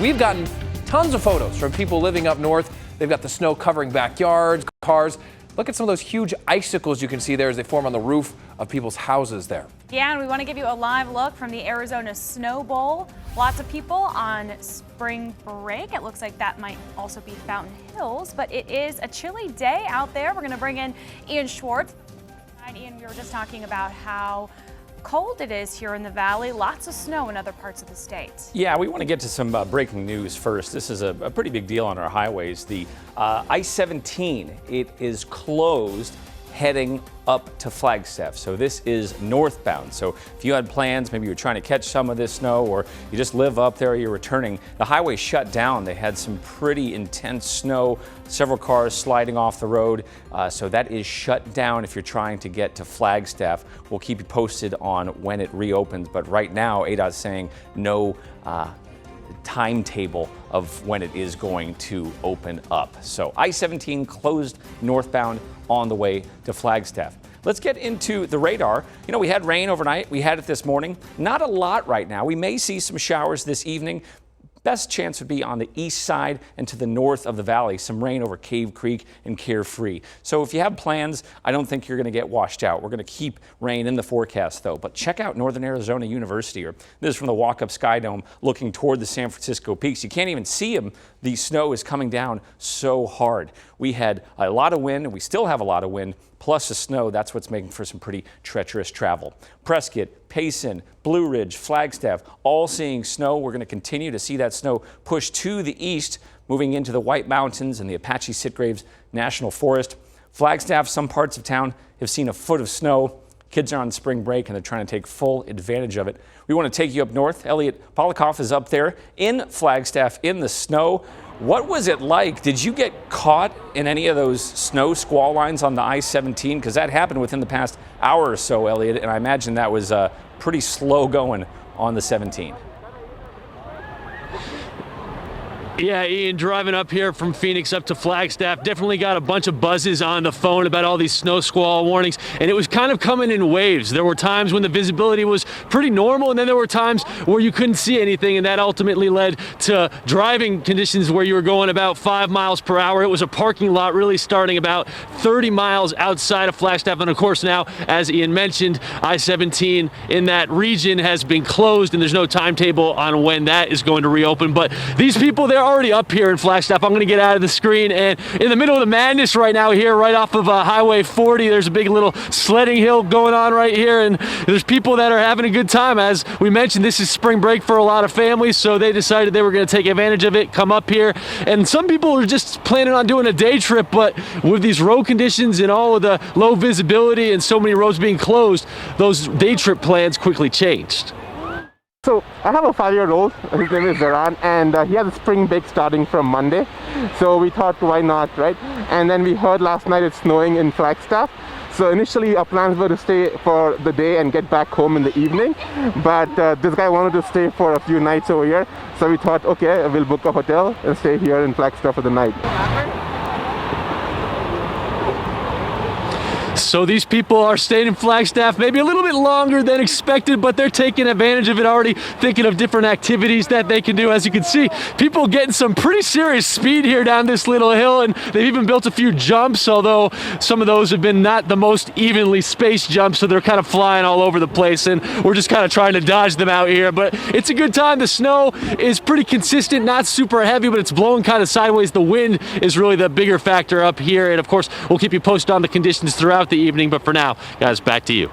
We've gotten tons of photos from people living up north. They've got the snow covering backyards, cars. Look at some of those huge icicles you can see there as they form on the roof of people's houses there. Yeah, and we want to give you a live look from the Arizona Snow Bowl. Lots of people on spring break. It looks like that might also be Fountain Hills, but it is a chilly day out there. We're going to bring in Ian Schwartz. Ian, we were just talking about how cold it is here in the valley. Lots of snow in other parts of the state. Yeah, we want to get to some breaking news first. This is a pretty big deal on our highways. The I-17, it is closed heading up to Flagstaff. So this is northbound. So if you had plans, maybe you're trying to catch some of this snow, or you just live up there, you're returning, the highway shut down. They had some pretty intense snow, several cars sliding off the road. So that is shut down if you're trying to get to Flagstaff. We'll keep you posted on when it reopens. But right now, ADOT's saying no timetable of when it is going to open up. So I-17 closed northbound on the way to Flagstaff. Let's get into the radar. You know, we had rain overnight. We had it this morning. Not a lot right now. We may see some showers this evening. Best chance would be on the east side and to the north of the valley. Some rain over Cave Creek and Carefree. So if you have plans, I don't think you're going to get washed out. We're going to keep rain in the forecast, though. But check out Northern Arizona University. This is from the walk-up sky dome looking toward the San Francisco peaks. You can't even see them. The snow is coming down so hard. We had a lot of wind, and we still have a lot of wind, plus the snow. That's what's making for some pretty treacherous travel. Prescott, Payson, Blue Ridge, Flagstaff, all seeing snow. We're going to continue to see that snow push to the east, moving into the White Mountains and the Apache Sitgraves National Forest. Flagstaff, some parts of town have seen a foot of snow. Kids are on spring break and they're trying to take full advantage of it. We want to take you up north. Elliot Polikoff is up there in Flagstaff in the snow. What was it like? Did you get caught in any of those snow squall lines on the I-17? Because that happened within the past hour or so, Elliot, and I imagine that was pretty slow going on the 17. Yeah, Ian, driving up here from Phoenix up to Flagstaff, definitely got a bunch of buzzes on the phone about all these snow squall warnings, and it was kind of coming in waves. There were times when the visibility was pretty normal, and then there were times where you couldn't see anything, and that ultimately led to driving conditions where you were going about 5 miles per hour. It was a parking lot really starting about 30 miles outside of Flagstaff, and of course now, as Ian mentioned, I-17 in that region has been closed, and there's no timetable on when that is going to reopen. But these people, they're already up here in Flagstaff. I'm going to get out of the screen, and in the middle of the madness right now here, right off of Highway 40, there's a big little sledding hill going on right here, and there's people that are having a good time. As we mentioned, this is spring break for a lot of families, so they decided they were going to take advantage of it, come up here, and some people are just planning on doing a day trip, but with these road conditions and all of the low visibility and so many roads being closed, those day trip plans quickly changed. So I have a 5-year-old, his name is Zaran, and he has a spring break starting from Monday. So we thought, why not, right? And then we heard last night it's snowing in Flagstaff. So initially our plans were to stay for the day and get back home in the evening. But this guy wanted to stay for a few nights over here. So we thought, okay, we'll book a hotel and stay here in Flagstaff for the night. So these people are staying in Flagstaff maybe a little bit longer than expected, but they're taking advantage of it already, thinking of different activities that they can do. As you can see, people getting some pretty serious speed here down this little hill, and they've even built a few jumps, although some of those have been not the most evenly spaced jumps, so they're kind of flying all over the place, and we're just kind of trying to dodge them out here. But it's a good time. The snow is pretty consistent, not super heavy, but it's blowing kind of sideways. The wind is really the bigger factor up here, and of course, we'll keep you posted on the conditions throughout the evening. But for now, guys, back to you.